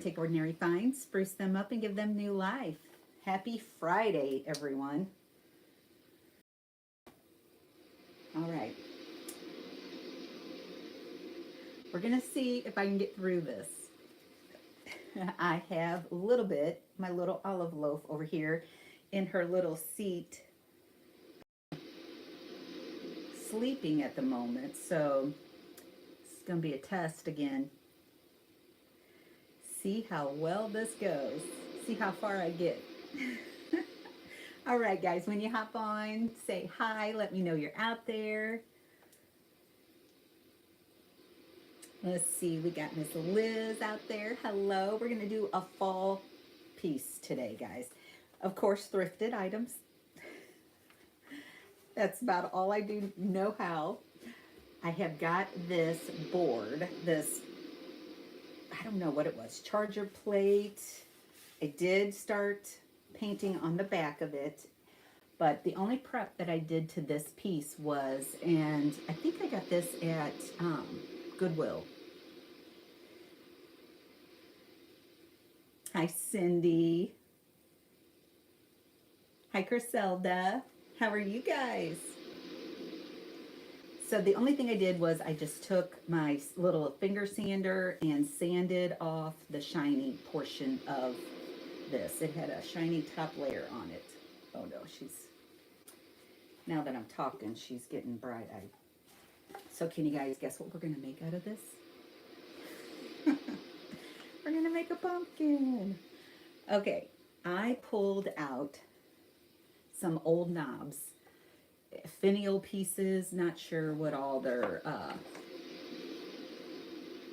Take ordinary finds, spruce them up, and give them new life. Happy Friday, everyone. All right. We're going to see if I can get through this. I have a little bit, my little olive loaf over here in her little seat, sleeping at the moment. So it's going to be a test again. See how well this goes. See how far I get. All right, guys, when you hop on, say hi. Let me know you're out there. Let's see, we got Miss Liz out there. Hello. We're going to do a fall piece today, guys. Of course, thrifted items. That's about all I do know how. I have got this board, this, I don't know what it was, charger plate. I did start painting on the back of it, but the only prep that I did to this piece was, and I think I got this at Goodwill. Hi, Cindy. Hi, Griselda. How are you guys? So the only thing I did was I just took my little finger sander and sanded off the shiny portion of this. It had a shiny top layer on it. Oh no, now that I'm talking, she's getting bright-eyed. So can you guys guess what we're gonna make out of this? We're gonna make a pumpkin. Okay, I pulled out some old knobs, finial pieces, not sure what all they're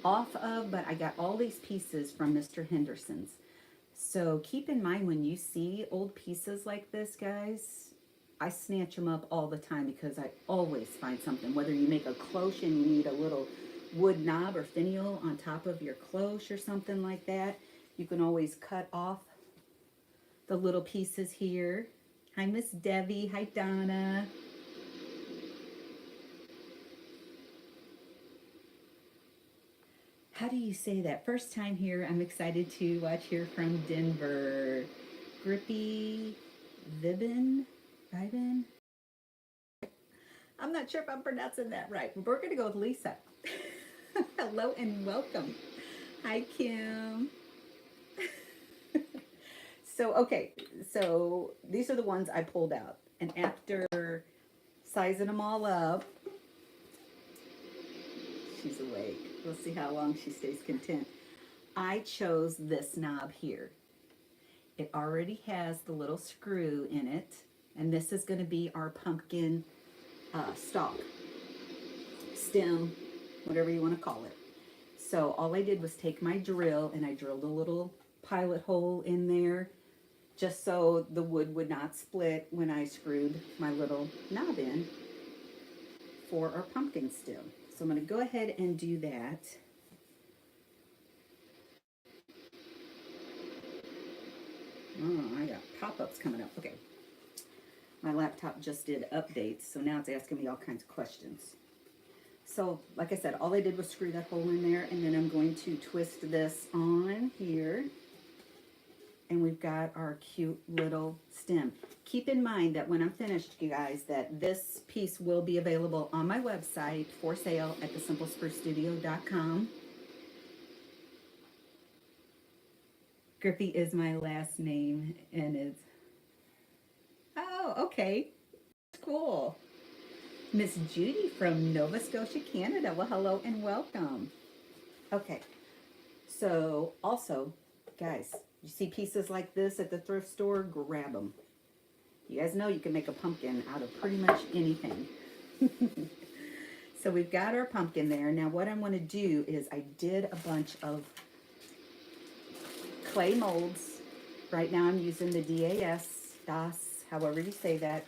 off of, but I got all these pieces from Mr. Henderson's. So keep in mind when you see old pieces like this, guys, I snatch them up all the time because I always find something. Whether you make a cloche and you need a little wood knob or finial on top of your cloche or something like that, you can always cut off the little pieces here. Hi, Miss Debbie. Hi, Donna. How do you say that? First time here. I'm excited to watch here from Denver. Grippy Vibin? I'm not sure if I'm pronouncing that right. We're going to go with Lisa. Hello and welcome. Hi, Kim. Okay, so these are the ones I pulled out. And after sizing them all up, she's awake. We'll see how long she stays content. I chose this knob here. It already has the little screw in it, and this is going to be our pumpkin stalk, stem, whatever you want to call it. So all I did was take my drill and I drilled a little pilot hole in there just so the wood would not split when I screwed my little knob in for our pumpkin stem. So I'm going to go ahead and do that. Oh, I got pop-ups coming up. Okay. My laptop just did updates, so now it's asking me all kinds of questions. So, like I said, all I did was screw that hole in there, and then I'm going to twist this on here. And we've got our cute little stem. Keep in mind that when I'm finished, you guys, that this piece will be available on my website for sale at thesimplesprucestudio.com. Griffey is my last name, and it's... Oh, okay. Cool. Miss Judy from Nova Scotia, Canada. Well, hello and welcome. Okay. So, also, guys, you see pieces like this at the thrift store, grab them. You guys know you can make a pumpkin out of pretty much anything. So we've got our pumpkin there. Now what I'm going to do is I did a bunch of clay molds. Right now I'm using the DAS, however you say that,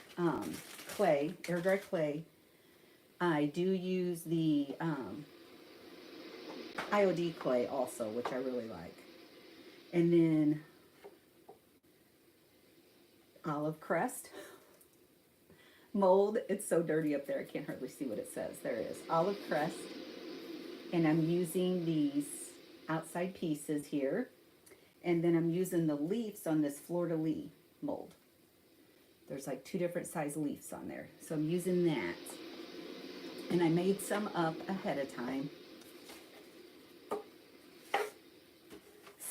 clay, air dry clay. I do use the IOD clay also, which I really like. And then olive crest mold. It's so dirty up there, I can't hardly see what it says. There it is, olive crest. And I'm using these outside pieces here And then I'm using the leaves on this fleur-de-lis mold. There's like 2 different size leaves on there. So I'm using that. And I made some up ahead of time.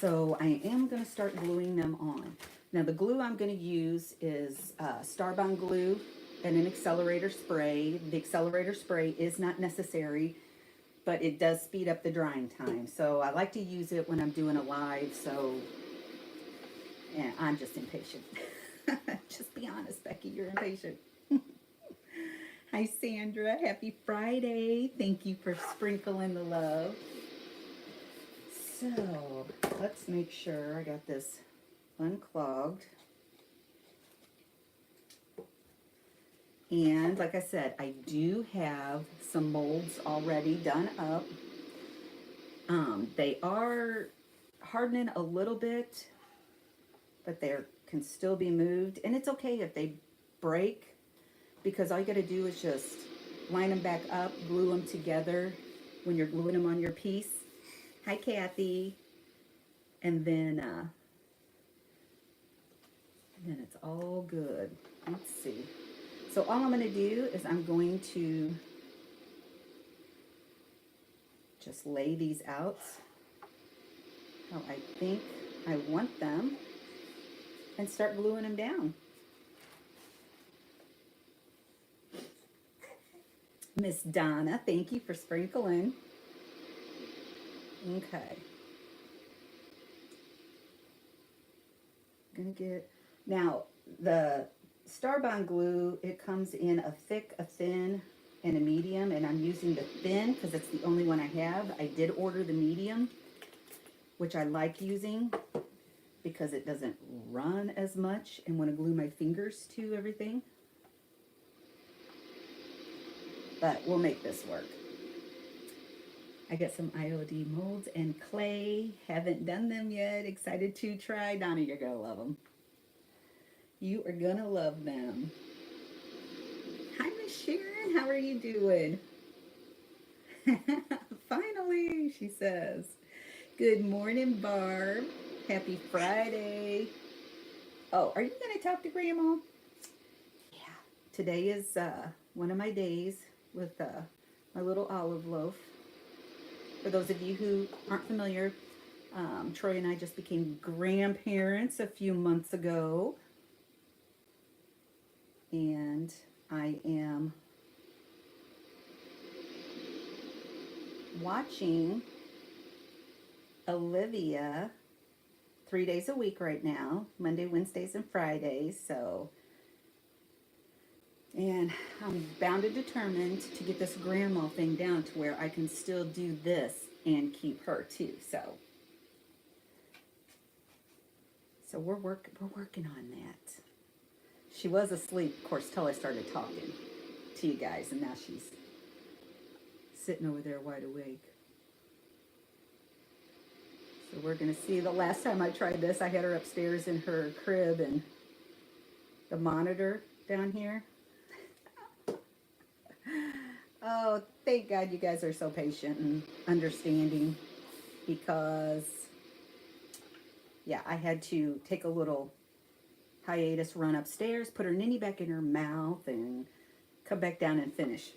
So I am going to start gluing them on. Now the glue I'm going to use is Starbond glue and an accelerator spray. The accelerator spray is not necessary, but it does speed up the drying time. So I like to use it when I'm doing a live, so yeah, I'm just impatient. Just be honest, Becky, you're impatient. Hi, Sandra. Happy Friday. Thank you for sprinkling the love. So let's make sure I got this unclogged. And like I said, I do have some molds already done up. They are hardening a little bit, but they can still be moved. And it's okay if they break, because all you got to do is just line them back up, glue them together when you're gluing them on your piece. Hi, Kathy. And then it's all good. Let's see. So all I'm going to do is I'm going to just lay these out how I think I want them and start gluing them down. Miss Donna, thank you for sprinkling. Okay. Gonna get, now the Starbond glue, it comes in a thick, a thin, and a medium, and I'm using the thin because it's the only one I have. I did order the medium, which I like using because it doesn't run as much and want to glue my fingers to everything. But we'll make this work. I got some IOD molds and clay. Haven't done them yet. Excited to try. Donna, you're going to love them. You are going to love them. Hi, Miss Sharon. How are you doing? Finally, she says. Good morning, Barb. Happy Friday. Oh, are you going to talk to Grandma? Yeah. Today is one of my days with my little olive loaf. For those of you who aren't familiar, Troy and I just became grandparents a few months ago. And I am watching Olivia 3 days a week right now, Monday, Wednesdays, and Fridays. And I'm bound and determined to get this grandma thing down to where I can still do this and keep her too. So we're working on that. She was asleep, of course, till I started talking to you guys, and now she's sitting over there wide awake. So we're going to see. The last time I tried this, I had her upstairs in her crib and the monitor down here. Oh, thank God you guys are so patient and understanding, because, yeah, I had to take a little hiatus, run upstairs, put her ninny back in her mouth, and come back down and finish.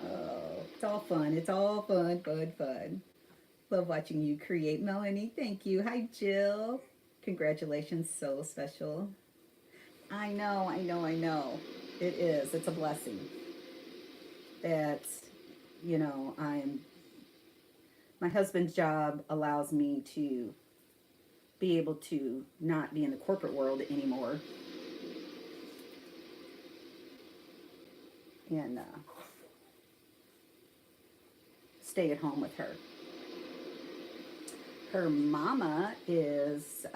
Oh, it's all fun. It's all fun, fun, fun. Love watching you create, Melanie. Thank you. Hi, Jill. Congratulations. So special. I know. It is. It's a blessing that, you know, my husband's job allows me to be able to not be in the corporate world anymore. And stay at home with her. Her mama is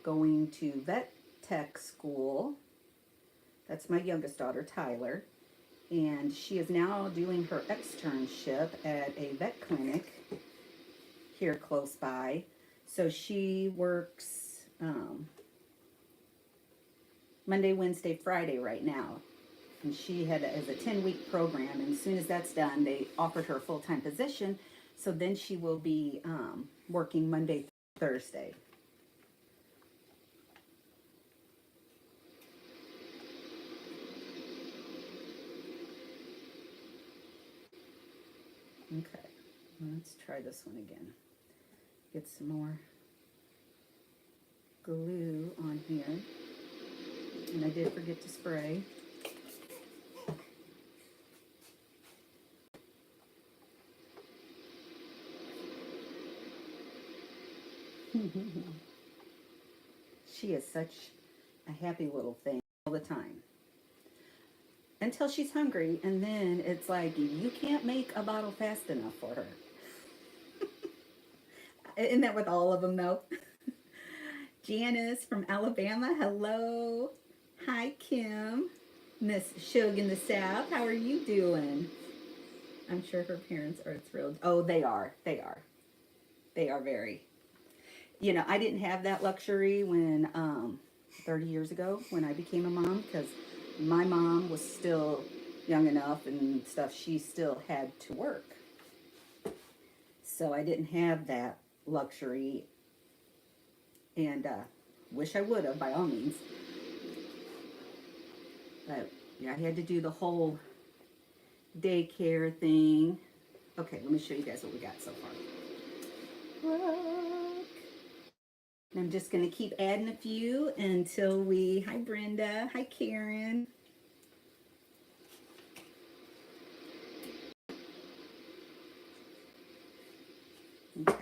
going to vet tech school. That's my youngest daughter, Tyler. And she is now doing her externship at a vet clinic here close by. So she works Monday, Wednesday, Friday right now. And she had as a 10-week program. And as soon as that's done, they offered her a full-time position. So then she will be working Monday, Thursday. Okay, let's try this one again. Get some more glue on here. And I did forget to spray. She is such a happy little thing all the time. Until she's hungry, and then it's like, you can't make a bottle fast enough for her. Isn't that with all of them, though? Janice from Alabama, hello. Hi, Kim. Miss Shug in the South, how are you doing? I'm sure her parents are thrilled. Oh, they are. They are. They are very. You know, I didn't have that luxury when 30 years ago when I became a mom, because my mom was still young enough and stuff. She still had to work. So I didn't have that luxury, and wish I would have, by all means. But yeah, I had to do the whole daycare thing. Okay, let me show you guys what we got so far. Look. And I'm just going to keep adding a few until we... Hi, Brenda. Hi, Karen. Okay.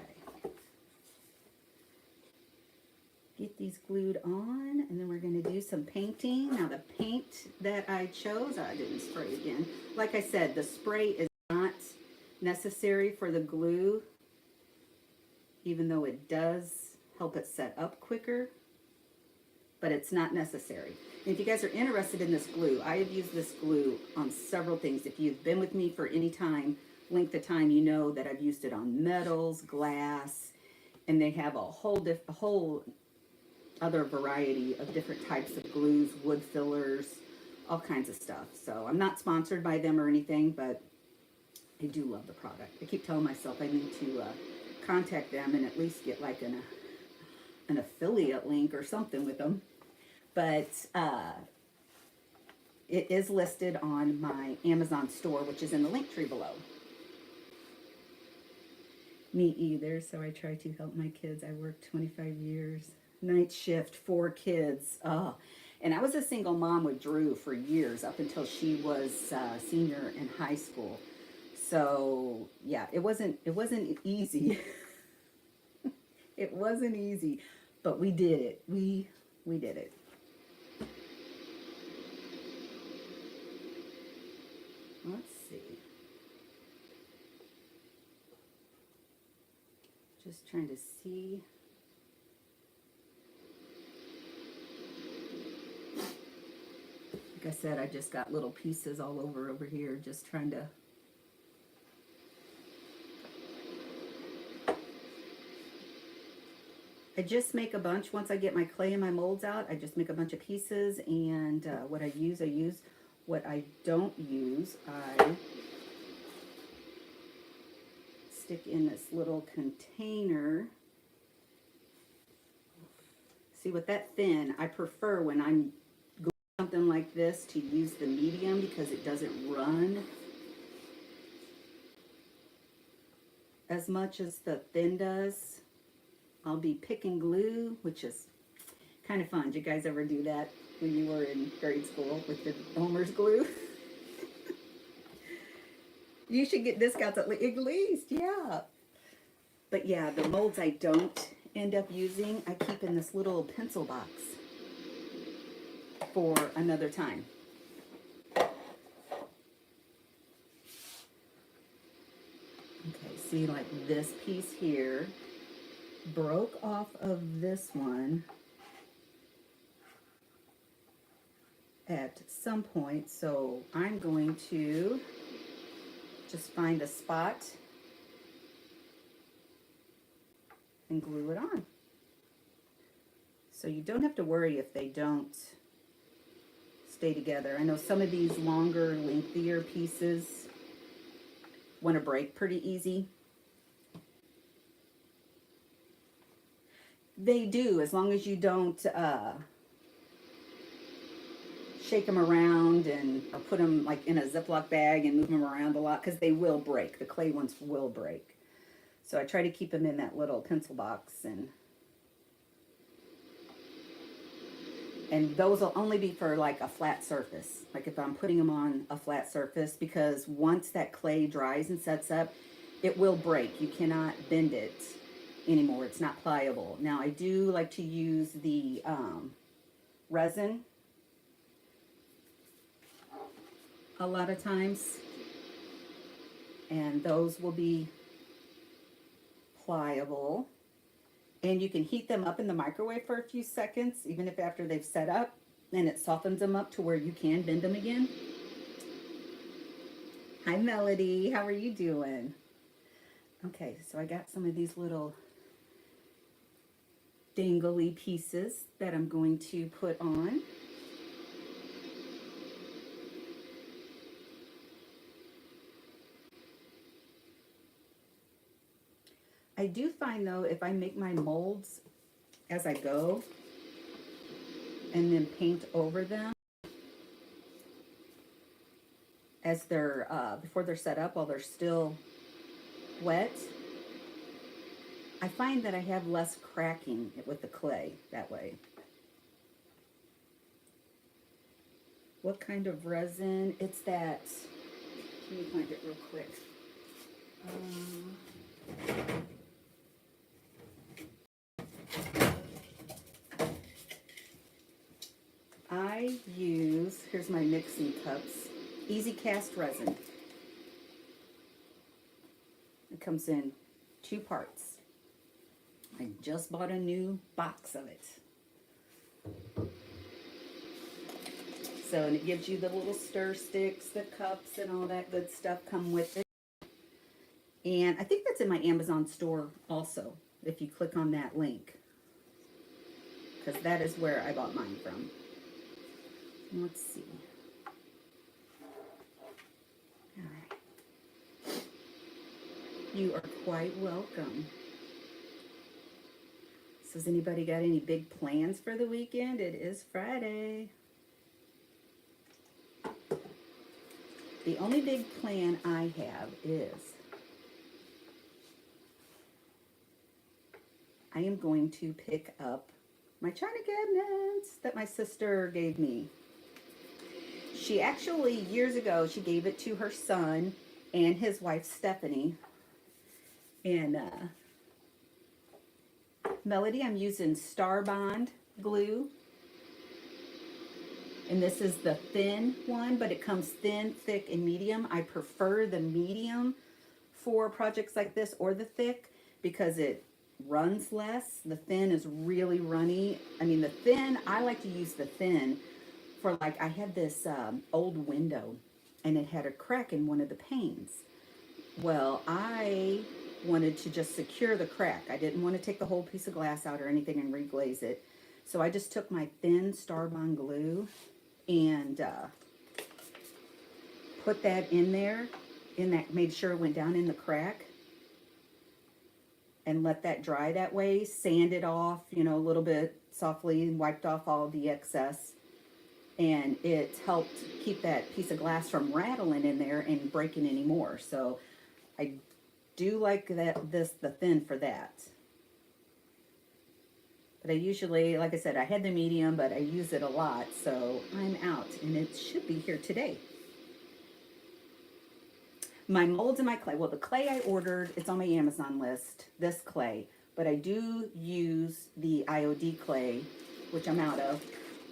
Get these glued on, and then we're going to do some painting. Now, the paint that I chose, I didn't spray again. Like I said, the spray is not necessary for the glue, even though it does help it set up quicker, but it's not necessary. And if you guys are interested in this glue, I have used this glue on several things. If you've been with me for any time, length of time, you know that I've used it on metals, glass, and they have a whole other variety of different types of glues, wood fillers, all kinds of stuff. So I'm not sponsored by them or anything, but I do love the product. I keep telling myself I need to contact them and at least get like an affiliate link or something with them. But it is listed on my Amazon store, which is in the link tree below. Me either, so I try to help my kids. I worked 25 years, night shift, 4 kids. Oh, and I was a single mom with Drew for years, up until she was senior in high school. So yeah, it wasn't easy. It wasn't easy, but we did it. We did it. Let's see. Just trying to see. Like I said, I just got little pieces all over here, just trying to... I just make a bunch. Once I get my clay and my molds out, I just make a bunch of pieces, and what I use, I use. What I don't use, I stick in this little container. See, with that thin, I prefer when I'm doing something like this to use the medium because it doesn't run as much as the thin does. I'll be picking glue, which is kind of fun. Did you guys ever do that when you were in grade school with your Elmer's glue? You should get discounts at least, yeah. But yeah, the molds I don't end up using, I keep in this little pencil box for another time. Okay, see, like this piece here broke off of this one at some point, so I'm going to just find a spot and glue it on. So you don't have to worry if they don't stay together. I know some of these longer, lengthier pieces want to break pretty easy. They do, as long as you don't shake them around and or put them like in a Ziploc bag and move them around a lot, because they will break. The clay ones will break. So I try to keep them in that little pencil box, and those will only be for like a flat surface. Like if I'm putting them on a flat surface, because once that clay dries and sets up, it will break. You cannot bend it anymore. It's not pliable. Now I do like to use the resin a lot of times, and those will be pliable. And you can heat them up in the microwave for a few seconds, even if after they've set up, and it softens them up to where you can bend them again. Hi Melody, how are you doing? Okay, so I got some of these little dangly pieces that I'm going to put on. I do find though, if I make my molds as I go and then paint over them as they're before they're set up, while they're still wet, I find that I have less cracking with the clay that way. What kind of resin? It's that, let me find it real quick. I use, here's my mixing cups, Easy Cast resin. It comes in 2 parts. I just bought a new box of it. So, and it gives you the little stir sticks, the cups, and all that good stuff come with it. And I think that's in my Amazon store also, if you click on that link, because that is where I bought mine from. Let's see. All right. You are quite welcome. So has anybody got any big plans for the weekend? It is Friday. The only big plan I have is I am going to pick up my china cabinets that my sister gave me. She actually, years ago, she gave it to her son and his wife, Stephanie. And Melody, I'm using Star Bond glue. And this is the thin one, but it comes thin, thick, and medium. I prefer the medium for projects like this, or the thick, because it runs less. The thin is really runny. I mean, the thin, I like to use the thin for, like, I had this old window and it had a crack in one of the panes. Well, I wanted to just secure the crack. I didn't want to take the whole piece of glass out or anything and reglaze it. So I just took my thin Star Bond glue and put that in there, made sure it went down in the crack, and let that dry that way. Sand it off, you know, a little bit softly, and wiped off all the excess. And it helped keep that piece of glass from rattling in there and breaking anymore. So I do like the thin for that. But I usually, like I said, I had the medium, but I use it a lot, so I'm out, and it should be here today. My molds and my clay. Well, the clay I ordered, it's on my Amazon list, this clay. But I do use the IOD clay, which I'm out of.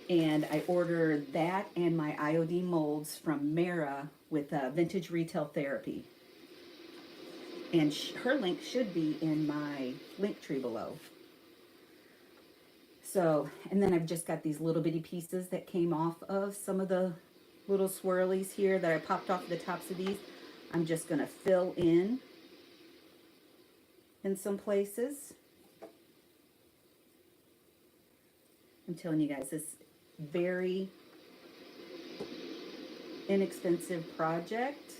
And I ordered that and my IOD molds from Mara with Vintage Retail Therapy. And her link should be in my link tree below. So, and then I've just got these little bitty pieces that came off of some of the little swirlies here that I popped off the tops of these. I'm just going to fill in some places. I'm telling you guys, this very inexpensive project.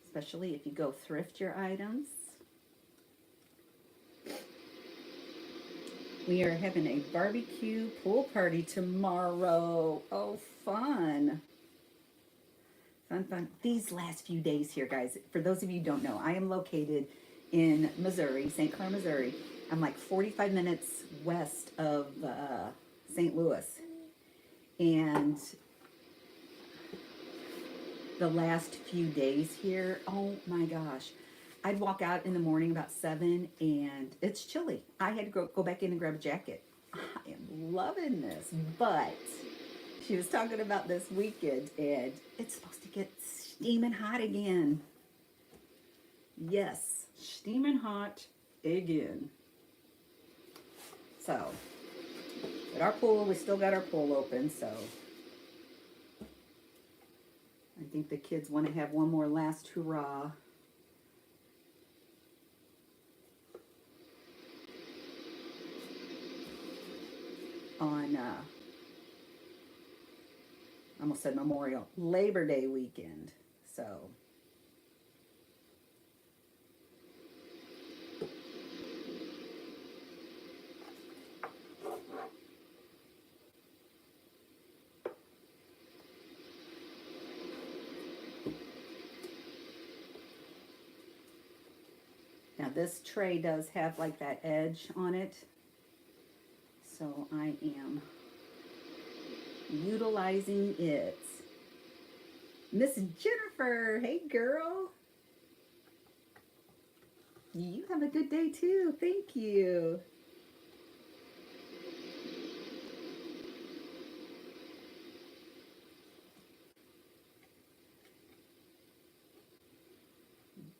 Especially if you go thrift your items. We are having a barbecue pool party tomorrow. Oh, fun. Fun, fun. These last few days here, guys, for those of you who don't know, I am located in Missouri, St. Clair, Missouri. I'm like 45 minutes west of St. Louis. And the last few days here, oh my gosh. I'd walk out in the morning about 7 and it's chilly. I had to go back in and grab a jacket. I am loving this, but she was talking about this weekend and it's supposed to get steaming hot again. Yes, steaming hot again. So, at our pool, we still got our pool open, so I think the kids want to have one more last hurrah. On, I almost said Labor Day weekend. So, now this tray does have like that edge on it. So I am utilizing it. Miss Jennifer, hey girl. You have a good day too. Thank you.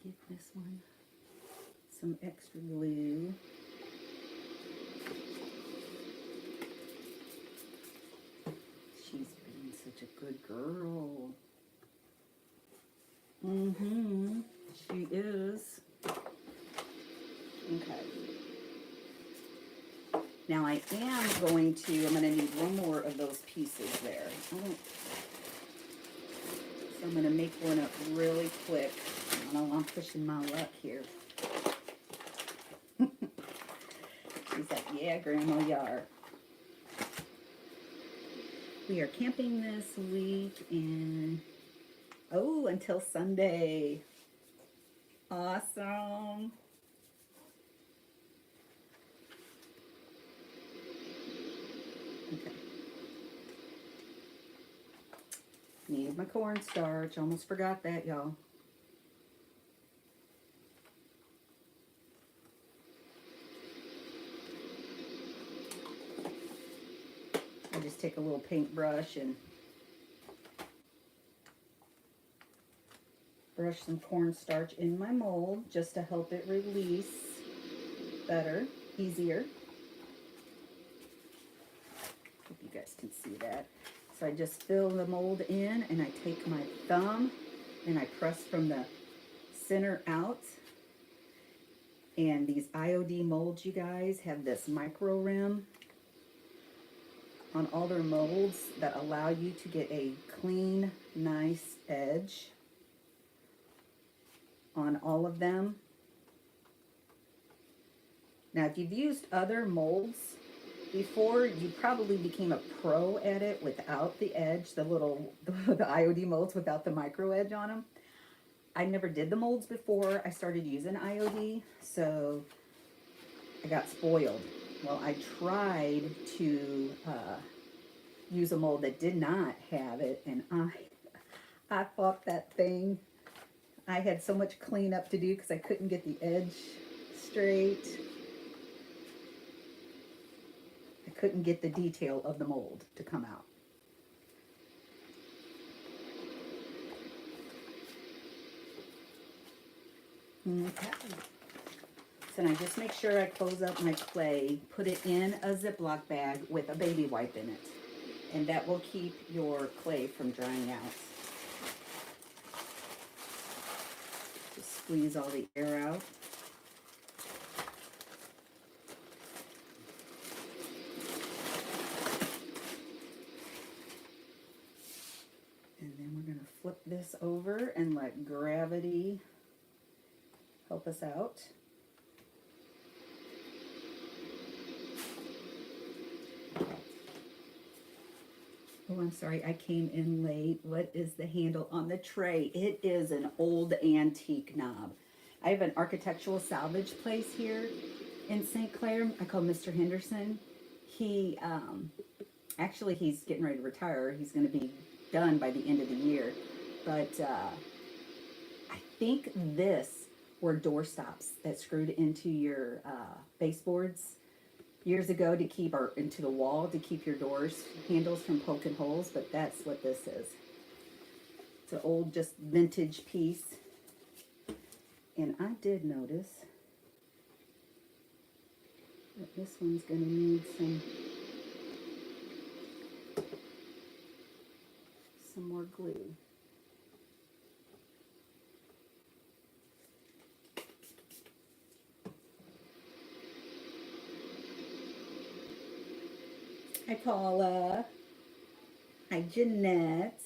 Give this one some extra glue. She's being such a good girl. She is. Okay. Now I'm going to need one more of those pieces there. So I'm going to make one up really quick. I don't know, I'm pushing my luck here. She's like, yeah, Grandma, you are. We are camping this week and, oh, until Sunday. Awesome. Okay. Need my cornstarch. Almost forgot that, y'all. I just take a little paintbrush and brush some cornstarch in my mold just to help it release better, easier. Hope you guys can see that. So I just fill the mold in and I take my thumb and I press from the center out. And these IOD molds, you guys, have this micro rim on all their molds that allow you to get a clean, nice edge on all of them. Now, if you've used other molds before, you probably became a pro at it without the edge, the IOD molds without the micro edge on them. I never did the molds before I started using IOD, so I got spoiled. Well, I tried to use a mold that did not have it, and I fought that thing. I had so much cleanup to do because I couldn't get the edge straight. I couldn't get the detail of the mold to come out. Okay. So now just make sure I close up my clay, put it in a Ziploc bag with a baby wipe in it. And that will keep your clay from drying out. Just squeeze all the air out. And then we're going to flip this over and let gravity help us out. Oh, I'm sorry, I came in late. What is the handle on the tray? It is an old antique knob. I have an architectural salvage place here in St. Clair. I call Mr. Henderson. He, actually, he's getting ready to retire. He's going to be done by the end of the year. But I think this were door stops that screwed into your baseboards years ago to keep, or into the wall to keep your doors handles from poking holes, but that's what this is. It's an old, just vintage piece. And I did notice that this one's going to need some more glue. Hi, Paula. Hi, Jeanette.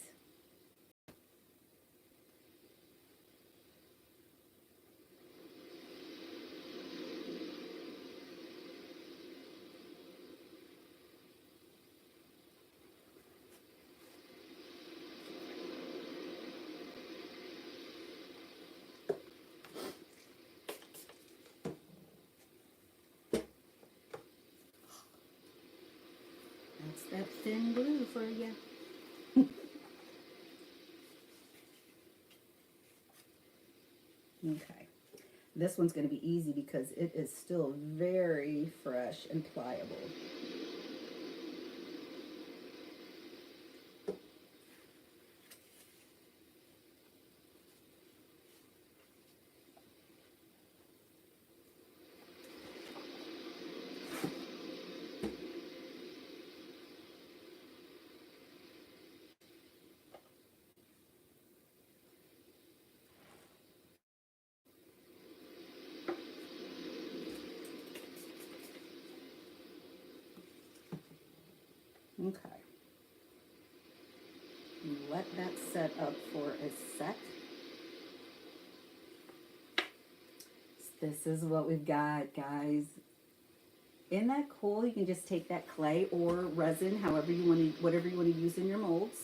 That's that thin glue for you. Okay. This one's going to be easy because it is still very fresh and pliable. Okay. Let that set up for a sec. This is what we've got, guys. Isn't that cool? You can just take that clay or resin, however you want to, whatever you want to use in your molds.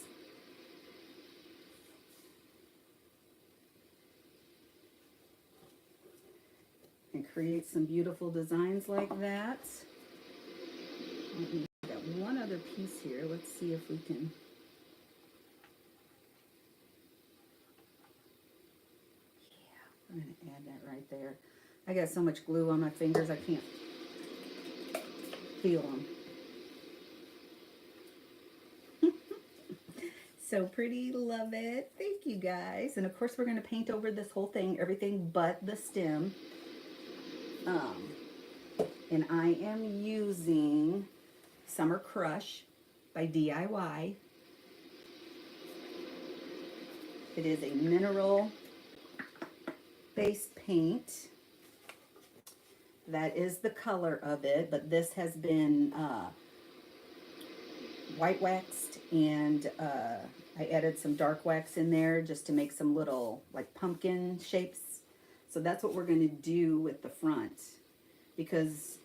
And create some beautiful designs like that. We've got one other piece here. Let's see if we can. Yeah, I'm going to add that right there. I got so much glue on my fingers, I can't feel them. So pretty, love it. Thank you, guys. And of course, we're going to paint over this whole thing, everything but the stem. And I am using Summer Crush by DIY. It is a mineral based paint. That is the color of it, but this has been white waxed, and I added some dark wax in there just to make some little like pumpkin shapes. So that's what we're going to do with the front, because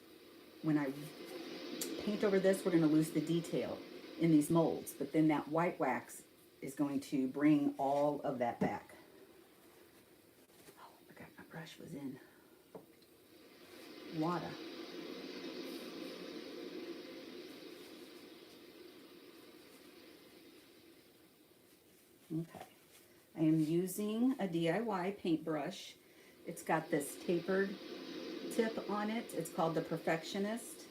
when I paint over this, we're going to lose the detail in these molds, but then that white wax is going to bring all of that back. Oh, I forgot my brush was in water. Okay, I am using a DIY paintbrush. It's got this tapered tip on it. It's called the Perfectionist.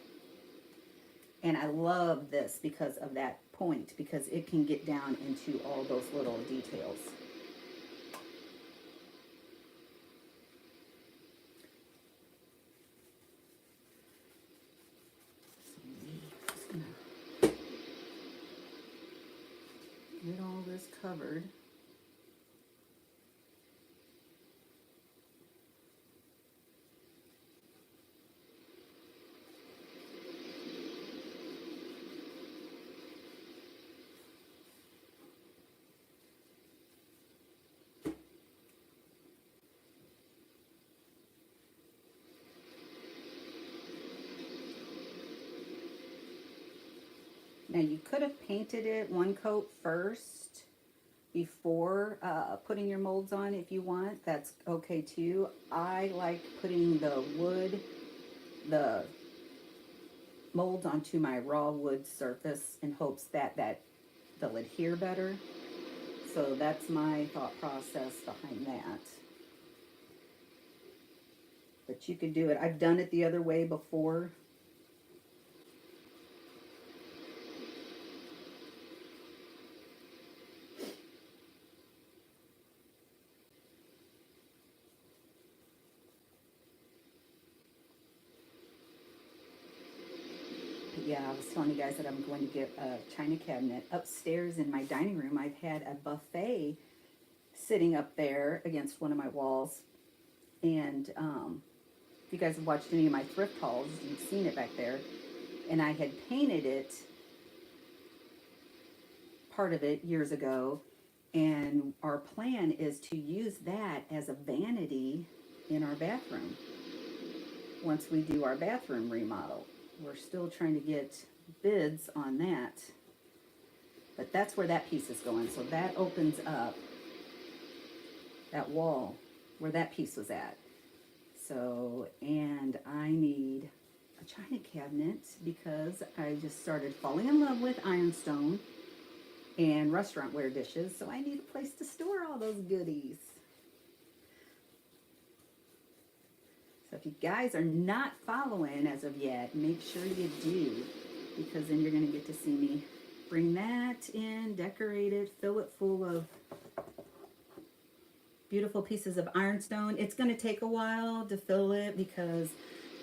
And I love this because of that point, because it can get down into all those little details. Just gonna get all this covered. Now you could have painted it one coat first before putting your molds on if you want. That's okay too. I like putting the molds onto my raw wood surface in hopes that they'll adhere better. So that's my thought process behind that. But you could do it. I've done it the other way before. Yeah, I was telling you guys that I'm going to get a china cabinet. Upstairs in my dining room, I've had a buffet sitting up there against one of my walls. And if you guys have watched any of my thrift hauls, you've seen it back there. And I had painted it, part of it, years ago. And our plan is to use that as a vanity in our bathroom once we do our bathroom remodel. We're still trying to get bids on that. But that's where that piece is going. So that opens up that wall where that piece was at. So, and I need a china cabinet because I just started falling in love with ironstone and restaurant ware dishes. So I need a place to store all those goodies. So if you guys are not following as of yet, make sure you do, because then you're going to get to see me bring that in, decorate it, fill it full of beautiful pieces of ironstone. It's going to take a while to fill it because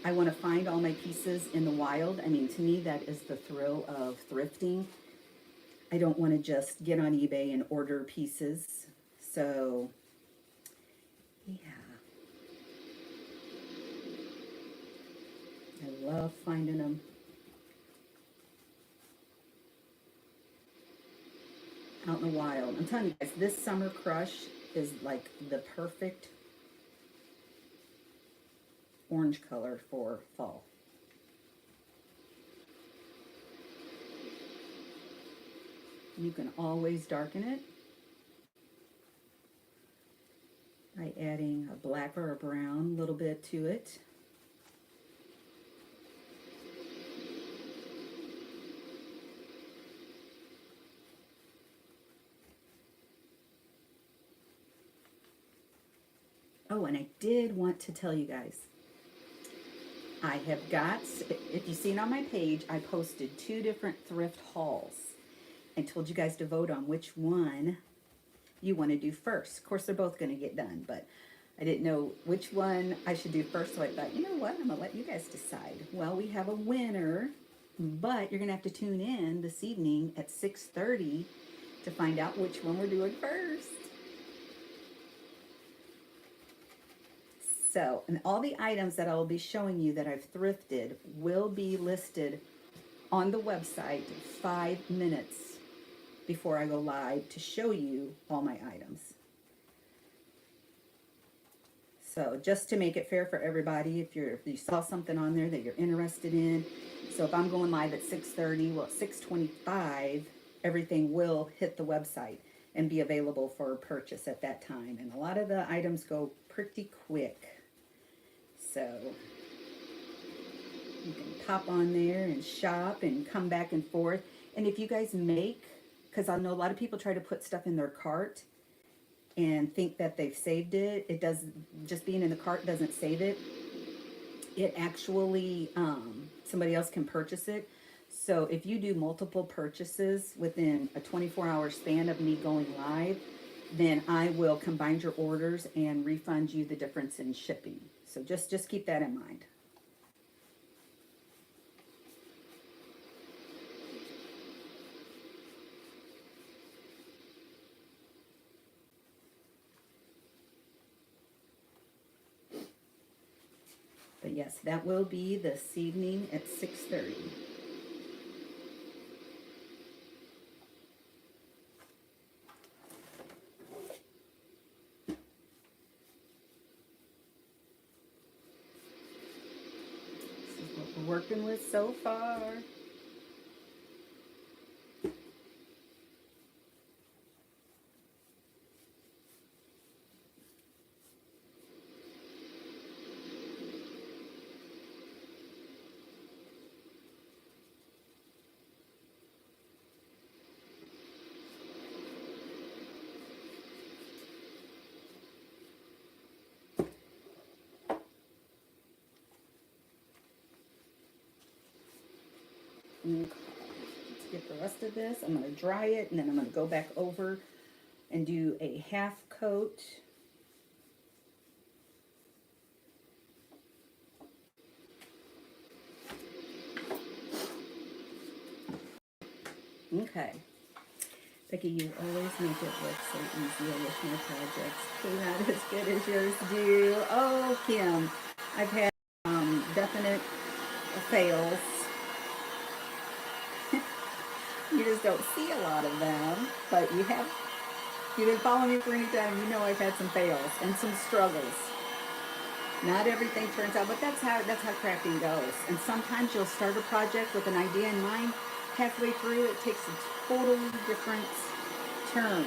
I want to find all my pieces in the wild. I mean, to me, that is the thrill of thrifting. I don't want to just get on eBay and order pieces. So, yeah. I love finding them. Out in the wild. I'm telling you guys, this summer crush is like the perfect orange color for fall. You can always darken it by adding a black or a brown little bit to it. Oh, and I did want to tell you guys, I have got, if you've seen on my page, I posted 2 different thrift hauls and told you guys to vote on which one you want to do first. Of course, they're both going to get done, but I didn't know which one I should do first, so I thought, you know what, I'm going to let you guys decide. Well, we have a winner, but you're going to have to tune in this evening at 6:30 to find out which one we're doing first. So, and all the items that I'll be showing you that I've thrifted will be listed on the website 5 minutes before I go live to show you all my items. So just to make it fair for everybody, if you saw something on there that you're interested in, so if I'm going live at 6:30, well at 6:25, everything will hit the website and be available for purchase at that time. And a lot of the items go pretty quick. So you can pop on there and shop and come back and forth. And if you guys make, because I know a lot of people try to put stuff in their cart and think that they've saved it. It does, just being in the cart doesn't save it. It actually, somebody else can purchase it. So if you do multiple purchases within a 24-hour span of me going live, then I will combine your orders and refund you the difference in shipping. So just keep that in mind. But yes, that will be this evening at 6:30. This is what we're working with so far. Okay, let's get the rest of this. I'm going to dry it, and then I'm going to go back over and do a half coat. Okay. Becky, you always make it look so easy. I wish my projects came out as good as yours do. Oh, Kim, I've had definite fails. You just don't see a lot of them, but you have. If you've been following me for any time, you know I've had some fails and some struggles. Not everything turns out, but that's how crafting goes. And sometimes you'll start a project with an idea in mind. Halfway through, it takes a totally different turn.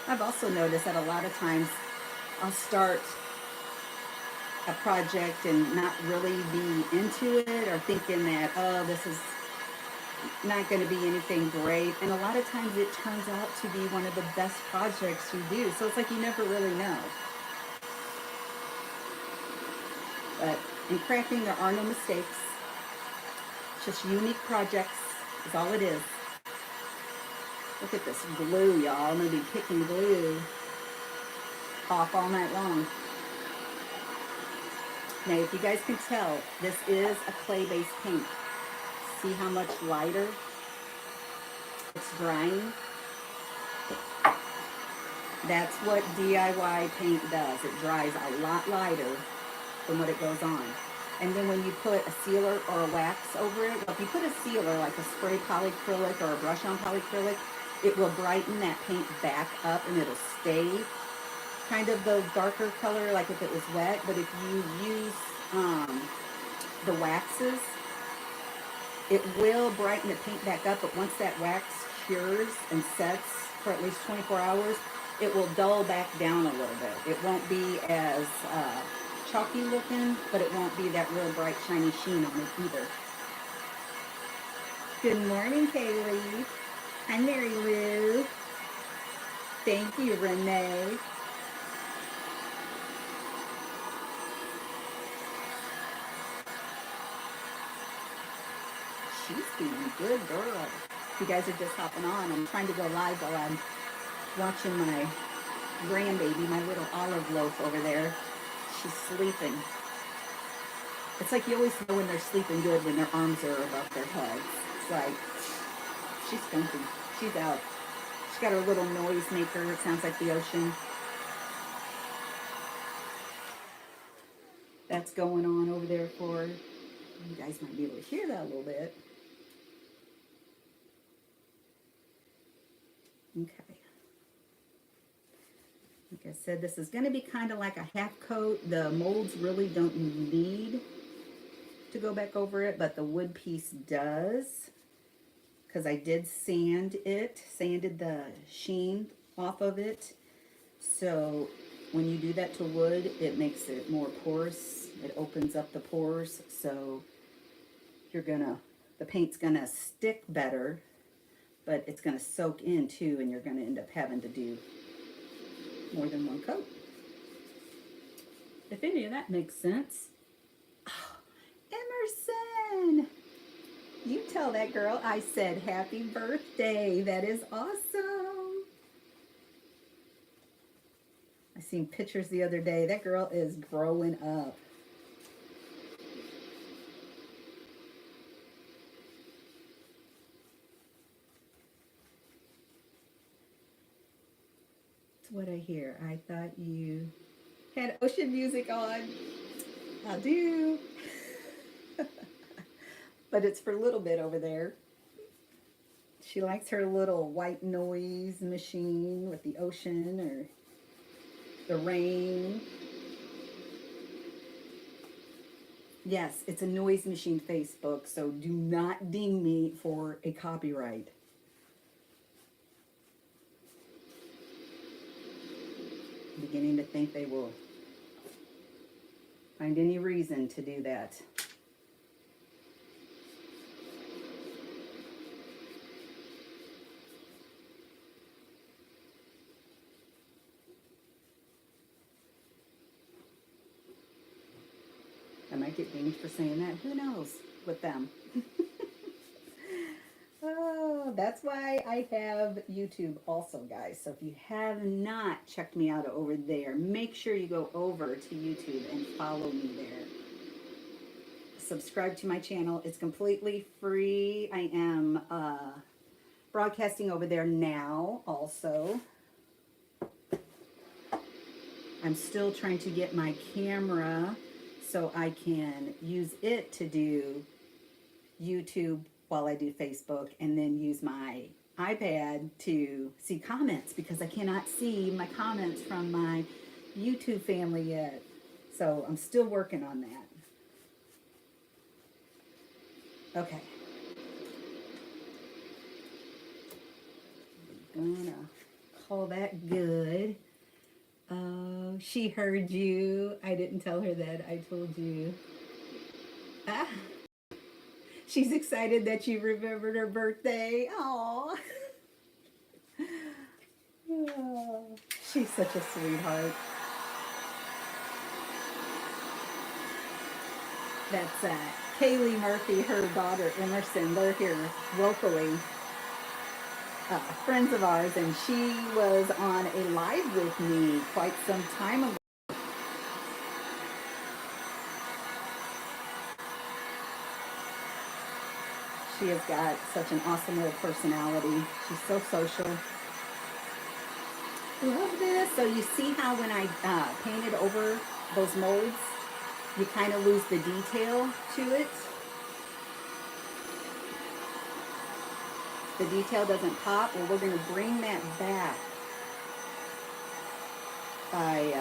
I've also noticed that a lot of times I'll start a project and not really be into it, or thinking that, oh, this is not going to be anything great. And a lot of times it turns out to be one of the best projects you do. So it's like you never really know. But in crafting, there are no mistakes. Just unique projects is all it is. Look at this glue, y'all. I'm going to be picking glue off all night long. Now, if you guys can tell, this is a clay-based paint. See how much lighter it's drying? That's what DIY paint does. It dries a lot lighter than what it goes on. And then when you put a sealer or a wax over it, well, if you put a sealer like a spray polyacrylic or a brush on polyacrylic, it will brighten that paint back up and it'll stay kind of the darker color like if it was wet. But if you use the waxes, it will brighten the paint back up, but once that wax cures and sets for at least 24 hours, it will dull back down a little bit. It won't be as chalky looking, but it won't be that real bright shiny sheen on it either. Good morning, Kaylee. Hi, Mary Lou. Thank you, Renee. She's being good, girl. If you guys are just hopping on, I'm trying to go live while I'm watching my grandbaby, my little olive loaf over there. She's sleeping. It's like you always know when they're sleeping good when their arms are above their heads. It's like, she's comfy. She's out. She's got her little noise maker. It sounds like the ocean. That's going on over there for, you guys might be able to hear that a little bit. Okay. Like I said, this is going to be kind of like a half coat. The molds really don't need to go back over it, but the wood piece does, because I did sanded the sheen off of it. So when you do that to wood, it makes it more porous. It opens up the pores, so the paint's gonna stick better, but it's gonna soak in too, and you're gonna end up having to do more than one coat. If any of that makes sense. Oh, Emerson! You tell that girl I said happy birthday. That is awesome. I seen pictures the other day. That girl is growing up. That's what I hear. I thought you had ocean music on. I do. But it's for a little bit over there. She likes her little white noise machine with the ocean or the rain. Yes, it's a noise machine Facebook, so do not ding me for a copyright. I'm beginning to think they will find any reason to do that. might get dinged for saying that. Who knows with them? Oh, that's why I have YouTube also, guys. So if you have not checked me out over there, make sure you go over to YouTube and follow me there. Subscribe to my channel. It's completely free. I am broadcasting over there now also. I'm still trying to get my camera so I can use it to do YouTube while I do Facebook, and then use my iPad to see comments, because I cannot see my comments from my YouTube family yet. So I'm still working on that. Okay. I'm gonna call that good. Oh, she heard you. I didn't tell her that. I told you. Ah. She's excited that you remembered her birthday. Aww. Oh, she's such a sweetheart. That's Kaylee Murphy, her daughter Emerson. They're here locally, friends of ours, and she was on a live with me quite some time ago. She has got such an awesome little personality. She's so social. Love this. So you see how when I painted over those molds, you kind of lose the detail to it. The detail doesn't pop. Well, we're going to bring that back by,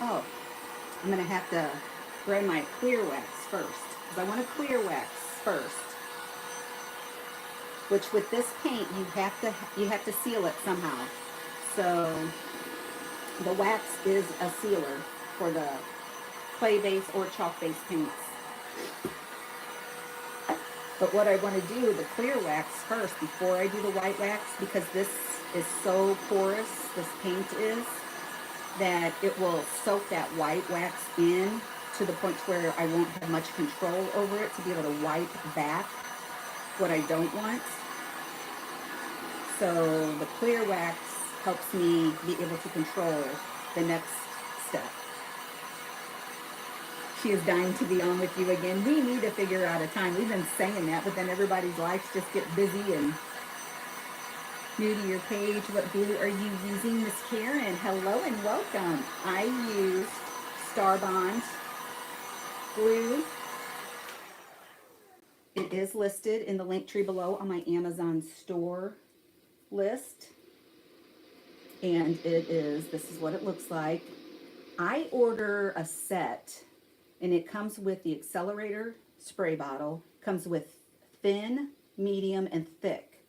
oh, I'm going to have to spray my clear wax first, because I want to clear wax first. Which with this paint you have to seal it somehow. So the wax is a sealer for the clay base or chalk base paints. But what I want to do, the clear wax first before I do the white wax, because this is so porous, this paint is, that it will soak that white wax in to the point where I won't have much control over it to be able to wipe back what I don't want. So the clear wax helps me be able to control the next step. She is dying to be on with you again. We need to figure out a time. We've been saying that, but then everybody's lives just get busy. And new to your page, what glue are you using, Miss Karen? Hello and welcome. I used Starbond glue. It is listed in the link tree below on my Amazon store list. And it is, this is what it looks like. I order a set, and it comes with the accelerator spray bottle, comes with thin, medium, and thick.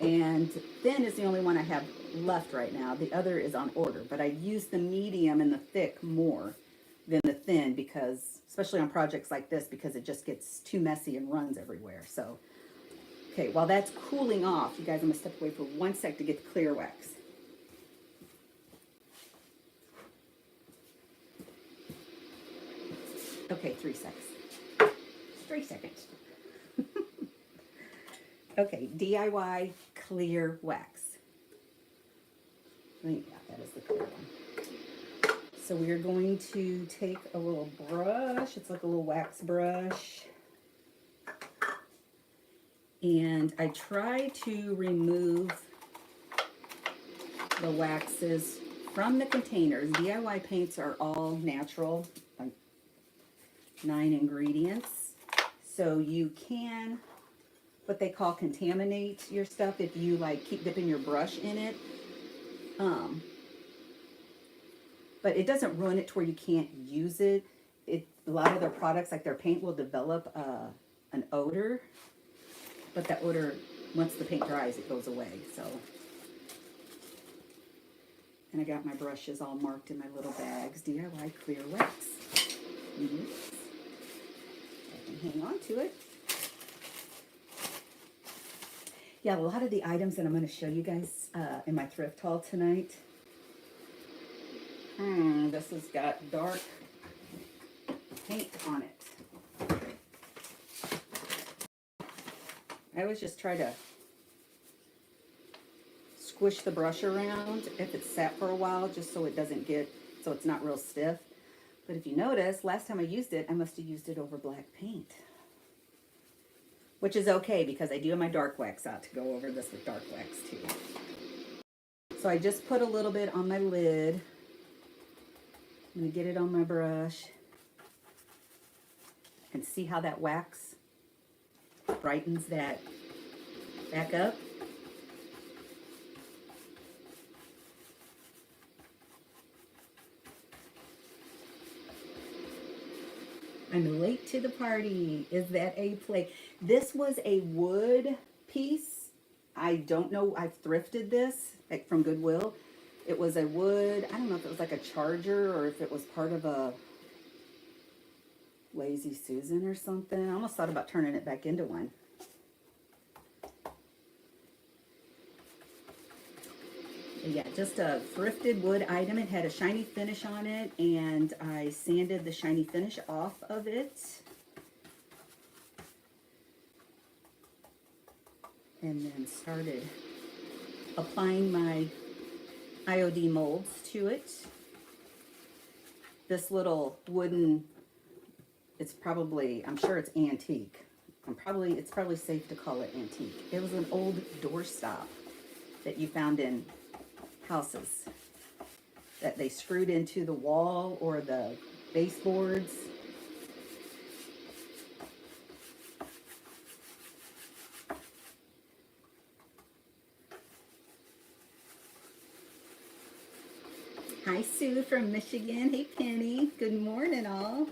And thin is the only one I have left right now. The other is on order, but I use the medium and the thick more than the thin, because, especially on projects like this, because it just gets too messy and runs everywhere. So, okay, while that's cooling off, you guys, I'm gonna step away for 1 sec to get the clear wax. Okay, 3 seconds. 3 seconds. Okay, DIY clear wax. Yeah, that is the clear one. So we are going to take a little brush. It's like a little wax brush. And I try to remove the waxes from the containers. DIY paints are all natural, like 9 ingredients. So you can, what they call, contaminate your stuff if you like keep dipping your brush in it. But it doesn't ruin it to where you can't use it. A lot of their products, like their paint, will develop an odor. But that odor, once the paint dries, it goes away. So, and I got my brushes all marked in my little bags. DIY clear wax. Yes. I can hang on to it. Yeah, a lot of the items that I'm going to show you guys in my thrift haul tonight This has got dark paint on it. I always just try to squish the brush around if it's sat for a while, just so it doesn't get, so it's not real stiff. But if you notice, last time I used it, I must have used it over black paint. Which is okay, because I do have my dark wax out to go over this with dark wax too. So I just put a little bit on my lid. I'm going to get it on my brush. And see how that wax brightens that back up. I'm late to the party. Is that a play? This was a wood piece. I don't know. I've thrifted this like from Goodwill. It was a wood. I don't know if it was like a charger or if it was part of a Lazy Susan or something. I almost thought about turning it back into one. Yeah, just a thrifted wood item. It had a shiny finish on it, and I sanded the shiny finish off of it. And then started applying my IOD molds to it. This little wooden, it's probably, I'm sure it's antique. It's probably safe to call it antique. It was an old doorstop that you found in houses that they screwed into the wall or the baseboards. Hi, Sue from Michigan. Hey, Penny. Good morning, all.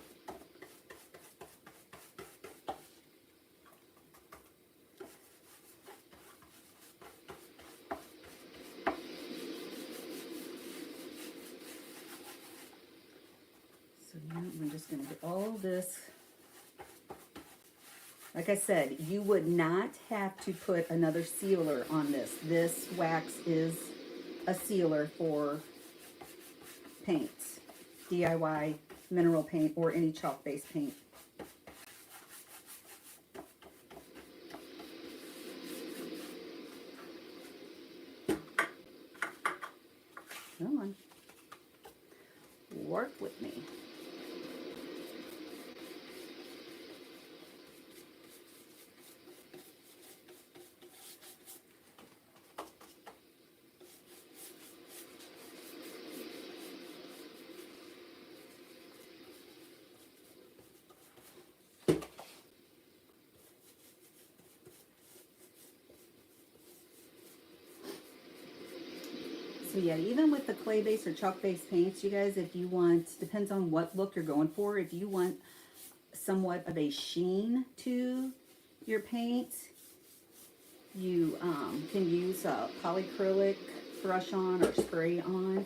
So now I'm just going to get all this. Like I said, you would not have to put another sealer on this. This wax is a sealer for paints, DIY mineral paint or any chalk-based paint. Come on, work with me. So yeah, even with the clay-based or chalk-based paints, you guys, if you want, depends on what look you're going for. If you want somewhat of a sheen to your paint, you can use a polyacrylic brush on or spray on,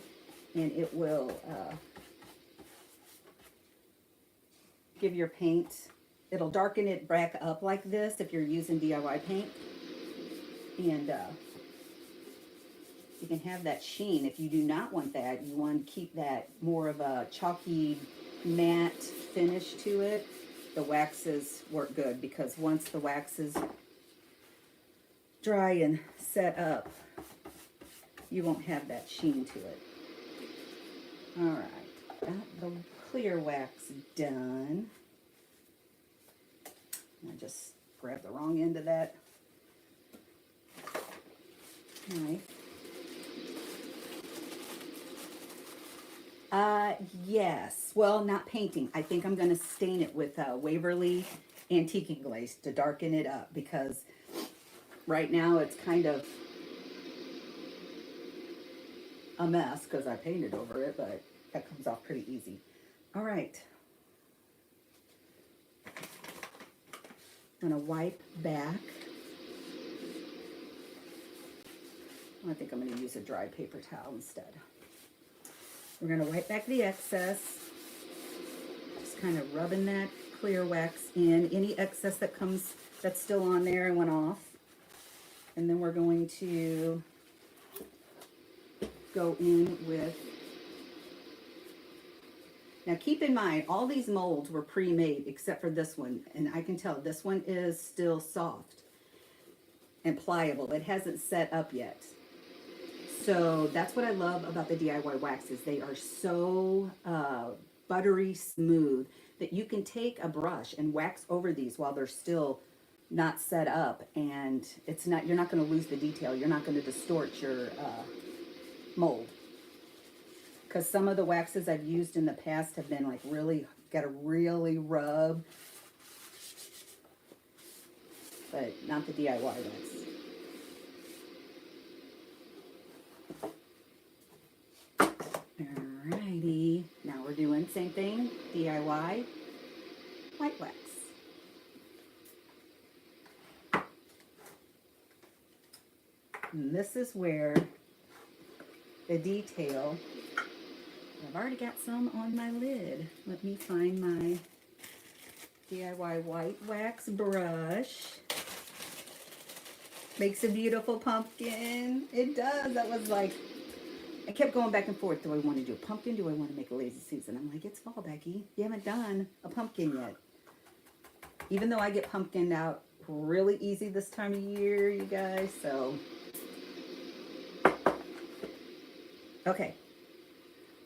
and it will give your paint, it'll darken it back up like this if you're using DIY paint. And you can have that sheen. If you do not want that, you want to keep that more of a chalky matte finish to it, the waxes work good, because once the wax is dry and set up, you won't have that sheen to it. All right, got the clear wax done. I just grabbed the wrong end of that knife. Yes. Well, not painting. I think I'm going to stain it with Waverly Antiquing Glaze to darken it up, because right now it's kind of a mess because I painted over it, but that comes off pretty easy. All right. I'm going to wipe back. I think I'm going to use a dry paper towel instead. We're going to wipe back the excess, just kind of rubbing that clear wax in. Any excess that's still on there and went off. And then we're going to go in with Now keep in mind, all these molds were pre-made except for this one. And I can tell this one is still soft and pliable. It hasn't set up yet. So that's what I love about the DIY waxes. They are so buttery smooth that you can take a brush and wax over these while they're still not set up, and it's not, you're not going to lose the detail. You're not going to distort your mold. Because some of the waxes I've used in the past have been like really, got to really rub, but not the DIY wax. Alrighty, now we're doing same thing, DIY white wax. And this is where the detail, I've already got some on my lid. Let me find my DIY white wax brush. Makes a beautiful pumpkin. It does. That was like, I kept going back and forth. Do I want to do a pumpkin? Do I want to make a lazy Susan? I'm like, it's fall, Becky. You haven't done a pumpkin yet. Even though I get pumpkin out really easy this time of year, you guys, so. Okay.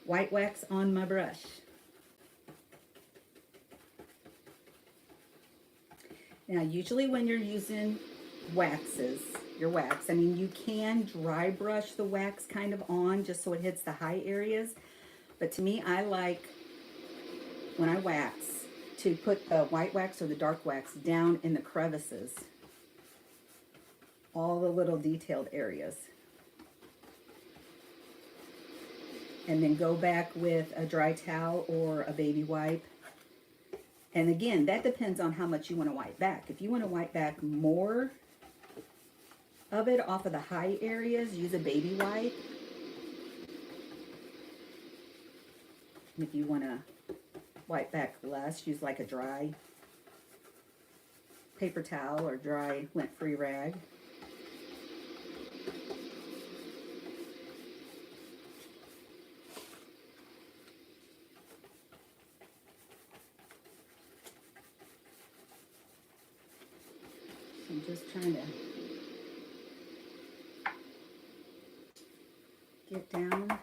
White wax on my brush. Now, usually when you're using waxes, your wax, I mean, you can dry brush the wax kind of on just so it hits the high areas. But to me, I like, when I wax, to put the white wax or the dark wax down in the crevices. All the little detailed areas. And then go back with a dry towel or a baby wipe. And again, that depends on how much you want to wipe back. If you want to wipe back more of it off of the high areas, use a baby wipe. And if you want to wipe back less, use like a dry paper towel or dry lint-free rag. I'm just trying to get down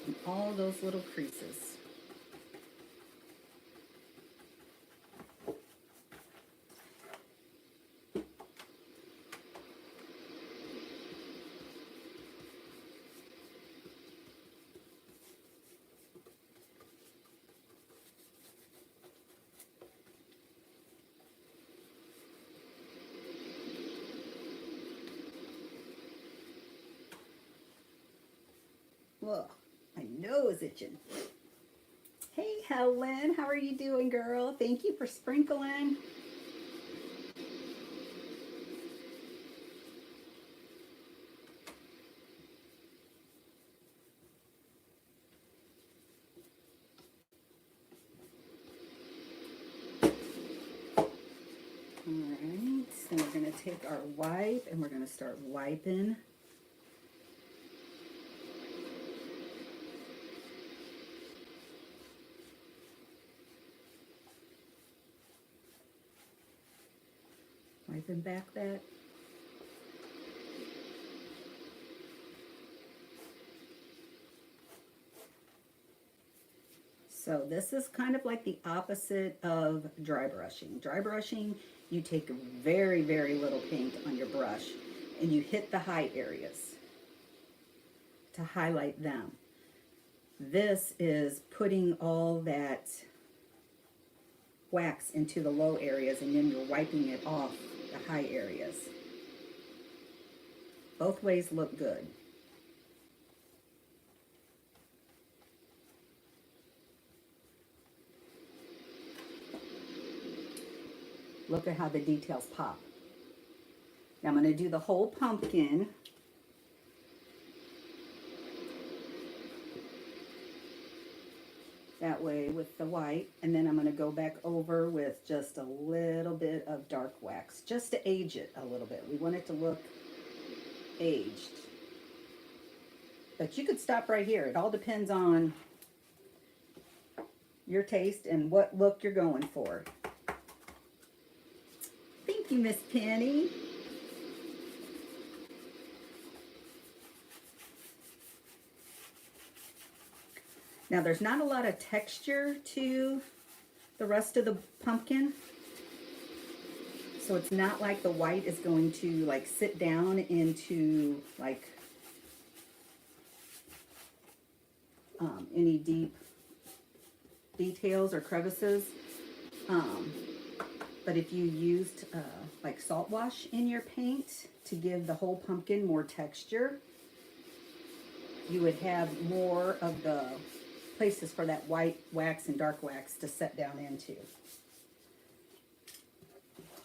in all those little creases. Whoa, my nose itching. Hey, Helen, how are you doing, girl? Thank you for sprinkling. All right, so we're going to take our wipe and we're going to start wiping. Wiping back that. So this is kind of like the opposite of dry brushing. Dry brushing, you take very, very little paint on your brush and you hit the high areas to highlight them. This is putting all that wax into the low areas and then you're wiping it off the high areas. Both ways look good. Look at how the details pop. Now I'm going to do the whole pumpkin. That way with the white, and then I'm going to go back over with just a little bit of dark wax, just to age it a little bit. We want it to look aged. But you could stop right here. It all depends on your taste and what look you're going for. Thank you, Miss Penny. Now there's not a lot of texture to the rest of the pumpkin. So it's not like the white is going to like sit down into like any deep details or crevices. But if you used like salt wash in your paint to give the whole pumpkin more texture, you would have more of the places for that white wax and dark wax to set down into.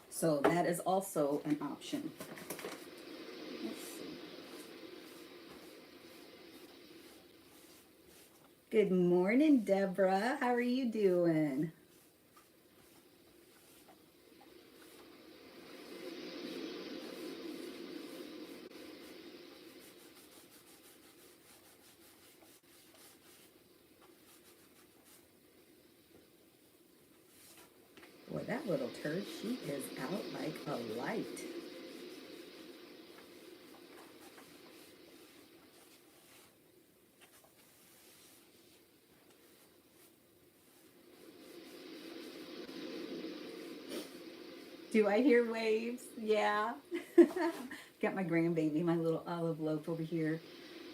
So that is also an option. Let's see. Good morning, Deborah. How are you doing? Boy, that little turd, she is out like a light. Do I hear waves? Yeah. Got my grandbaby, my little olive loaf over here,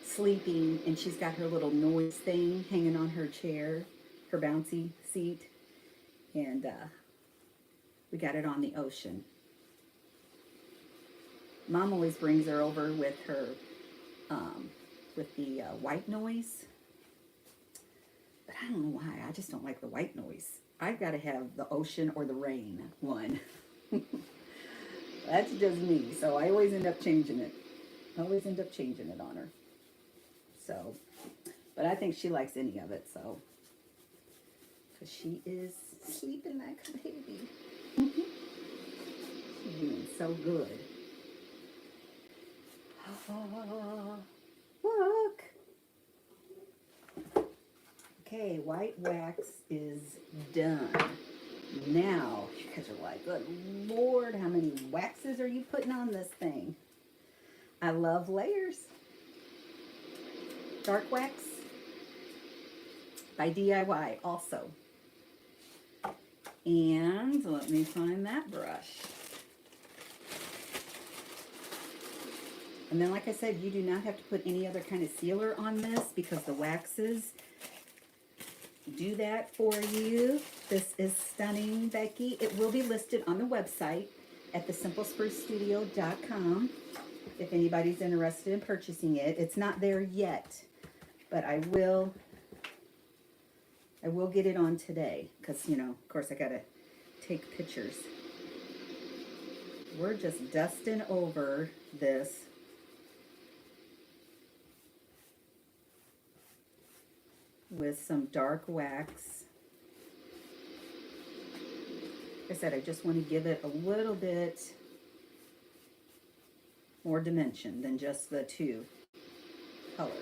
sleeping, and she's got her little noise thing hanging on her chair, her bouncy seat, and we got it on the ocean. Mom always brings her over with her, with the white noise. But I don't know why. I just don't like the white noise. I've got to have the ocean or the rain one. That's just me. So I always end up changing it. I always end up changing it on her. So, but I think she likes any of it. So, because she is sleeping like a baby. She's doing so good. Look. Okay, white wax is done. Now, you guys are like, good Lord, how many waxes are you putting on this thing? I love layers. Dark wax by DIY also. And let me find that brush. And then, like I said, you do not have to put any other kind of sealer on this because the waxes do that for you. This is stunning, Becky. It will be listed on the website at thesimplesprucestudio.com if anybody's interested in purchasing it. It's not there yet, but I will get it on today because, you know, of course I gotta take pictures. We're just dusting over this with some dark wax. Like I said, I just want to give it a little bit more dimension than just the two colors.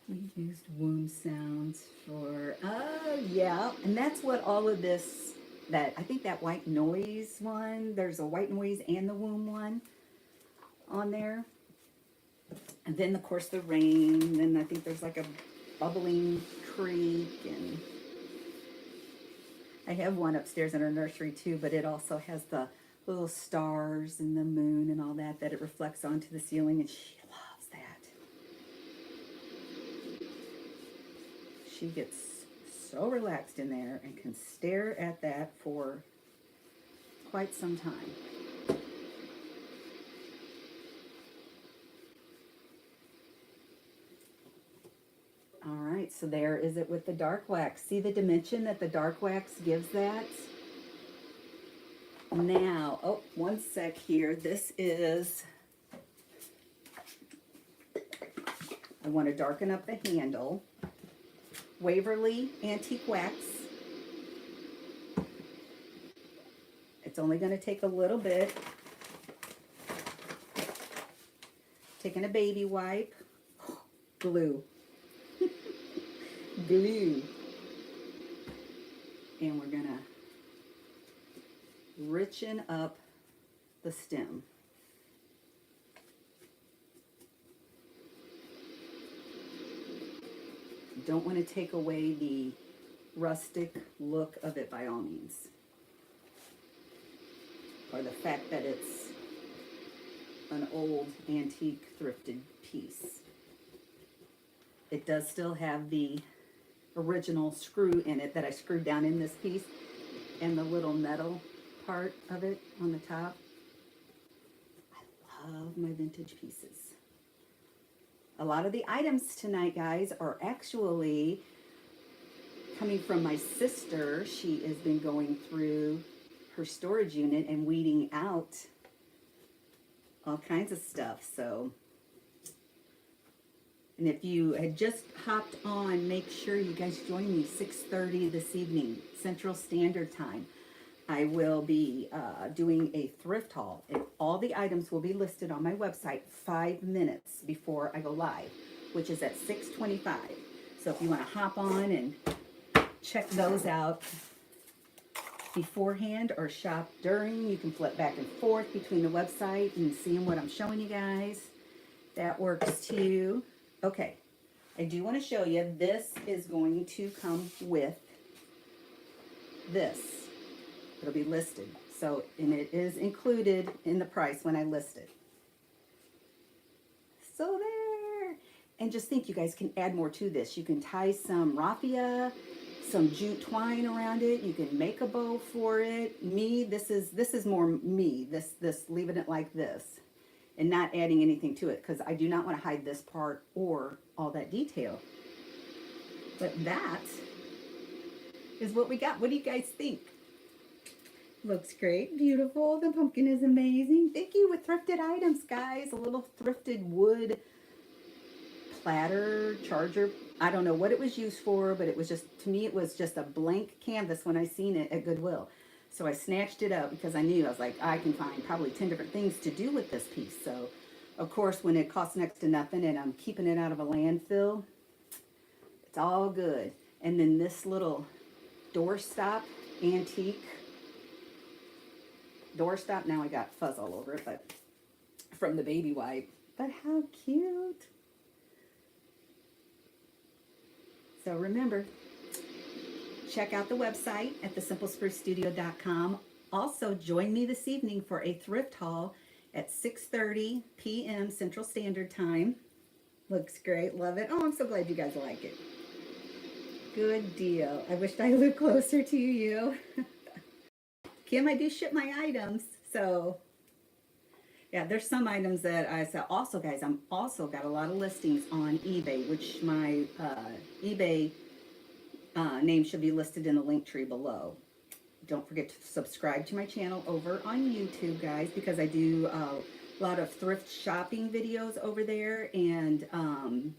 We used womb sounds for, oh yeah, and that's what all of this, that, I think that white noise one, there's a white noise and the womb one on there. And then, of course, the rain, and I think there's like a bubbling creek, and I have one upstairs in our nursery too, but it also has the little stars and the moon and all that it reflects onto the ceiling, and she loves that. She gets so relaxed in there and can stare at that for quite some time. All right, so there is it with the dark wax. See the dimension that the dark wax gives that? Now, oh, one sec here. This is, I want to darken up the handle. Waverly Antique Wax. It's only going to take a little bit. Taking a baby wipe. Glue. Glue. And we're going to richen up the stem. You don't want to take away the rustic look of it by all means, or the fact that it's an old antique thrifted piece. It does still have the original screw in it that I screwed down in this piece, and the little metal part of it on the top. I love my vintage pieces. A lot of the items tonight, guys, are actually coming from my sister. She has been going through her storage unit and weeding out all kinds of stuff. So, and if you had just hopped on, make sure you guys join me 6:30 this evening, Central Standard Time. I will be doing a thrift haul, and all the items will be listed on my website 5 minutes before I go live, which is at 6:25. So if you want to hop on and check those out beforehand or shop during, you can flip back and forth between the website and seeing what I'm showing you guys. That works too. Okay, I do want to show you, this is going to come with this. It'll be listed. So, and it is included in the price when I list it. So there. And just think, you guys can add more to this. You can tie some raffia, some jute twine around it. You can make a bow for it. This is more me. This leaving it like this and not adding anything to it, because I do not want to hide this part or all that detail. But that is what we got. What do you guys think? Looks great, beautiful. The pumpkin is amazing. Thank you. With thrifted items, guys. A little thrifted wood platter, charger. I don't know what it was used for, but it was just, to me, it was just a blank canvas when I seen it at Goodwill. So I snatched it up because I knew, I was like, I can find probably 10 different things to do with this piece. So, of course, when it costs next to nothing and I'm keeping it out of a landfill, it's all good. And then this little doorstop, antique doorstop. Now I got fuzz all over it, but from the baby wipe. But how cute. So remember, check out the website at thesimplesprucestudio.com. Also, join me this evening for a thrift haul at 6:30 p.m. Central Standard Time. Looks great. Love it. Oh, I'm so glad you guys like it. Good deal. I wished I lived closer to you. Kim, I do ship my items. So, yeah, there's some items that I said. Also, guys, I'm also got a lot of listings on eBay, which my eBay name should be listed in the link tree below. Don't forget to subscribe to my channel over on YouTube, guys, because I do a lot of thrift shopping videos over there, and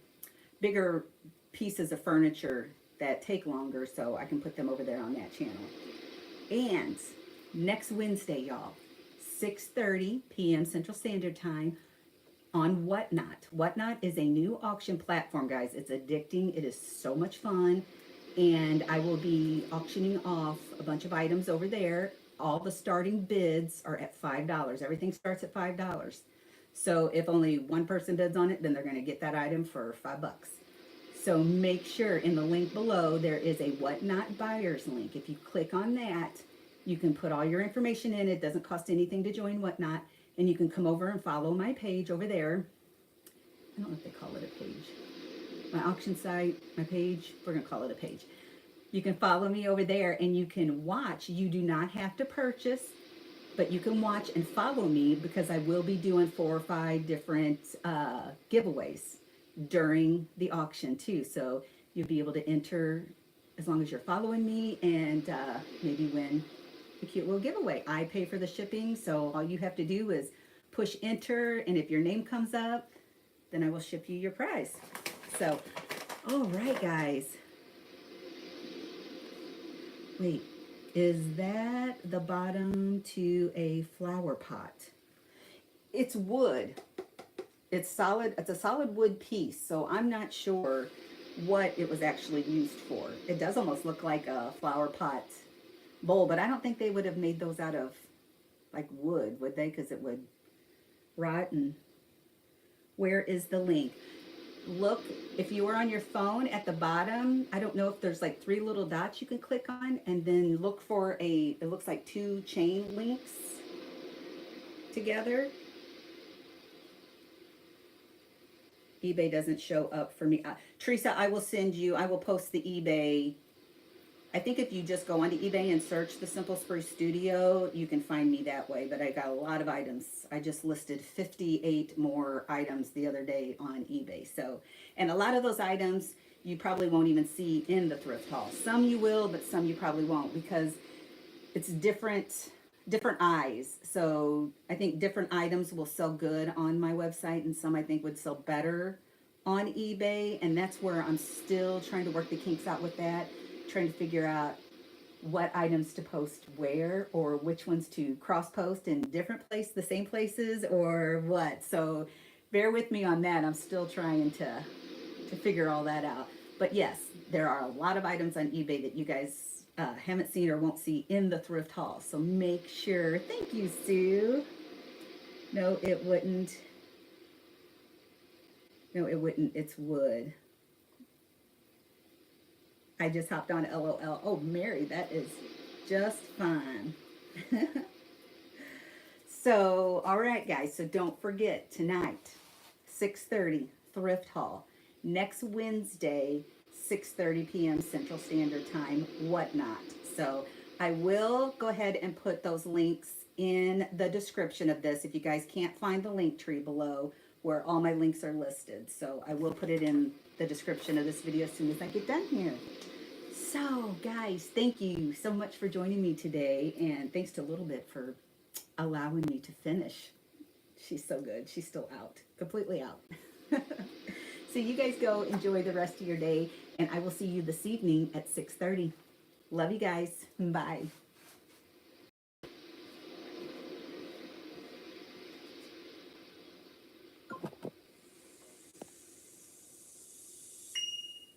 bigger pieces of furniture that take longer, so I can put them over there on that channel. And next Wednesday, y'all, 6:30 p.m. Central Standard Time on Whatnot. Whatnot is a new auction platform, guys. It's addicting. It is so much fun. And I will be auctioning off a bunch of items over there. All the starting bids are at $5. Everything starts at $5. So if only one person bids on it, then they're going to get that item for $5. So make sure in the link below, there is a Whatnot buyers link. If you click on that, you can put all your information in. It doesn't cost anything to join Whatnot. And you can come over and follow my page over there. I don't know if they call it a page. My auction site, my page, we're going to call it a page. You can follow me over there and you can watch. You do not have to purchase, but you can watch and follow me, because I will be doing 4 or 5 different giveaways during the auction too. So you'll be able to enter as long as you're following me, and maybe win a cute little giveaway. I pay for the shipping, so all you have to do is push enter, and if your name comes up, then I will ship you your prize. So, all right, guys. Wait, is that the bottom to a flower pot? It's wood. It's solid. It's a solid wood piece, so I'm not sure what it was actually used for. It does almost look like a flower pot bowl, but I don't think they would have made those out of like wood, would they? Because it would rot. And where is the link? Look, if you were on your phone at the bottom, I don't know if there's like 3 little dots you can click on, and then look for it looks like 2 chain links together. eBay doesn't show up for me. Teresa, I will post the eBay. I think if you just go onto eBay and search the Simple Spruce Studio, you can find me that way, but I got a lot of items. I just listed 58 more items the other day on eBay. So, and a lot of those items you probably won't even see in the thrift haul. Some you will, but some you probably won't, because it's different eyes. So I think different items will sell good on my website, and some I think would sell better on eBay. And that's where I'm still trying to work the kinks out with that, trying to figure out what items to post where, or which ones to cross post in different places, the same places, or what. So bear with me on that. I'm still trying to figure all that out. But yes, there are a lot of items on eBay that you guys haven't seen or won't see in the thrift haul. So make sure. Thank you, Sue. No, it wouldn't. No, it wouldn't. It's wood. I just hopped on LOL. Oh, Mary, that is just fine. So, all right, guys. So don't forget, tonight, 6:30, thrift haul. Next Wednesday, 6:30 p.m. Central Standard Time, whatnot. So I will go ahead and put those links in the description of this if you guys can't find the link tree below where all my links are listed. So I will put it in the description of this video as soon as I get done here. So guys, thank you so much for joining me today, and thanks to Little Bit for allowing me to finish. She's so good. She's still out, completely out. So you guys go enjoy the rest of your day, and I will see you this evening at 6:30. Love you guys. Bye.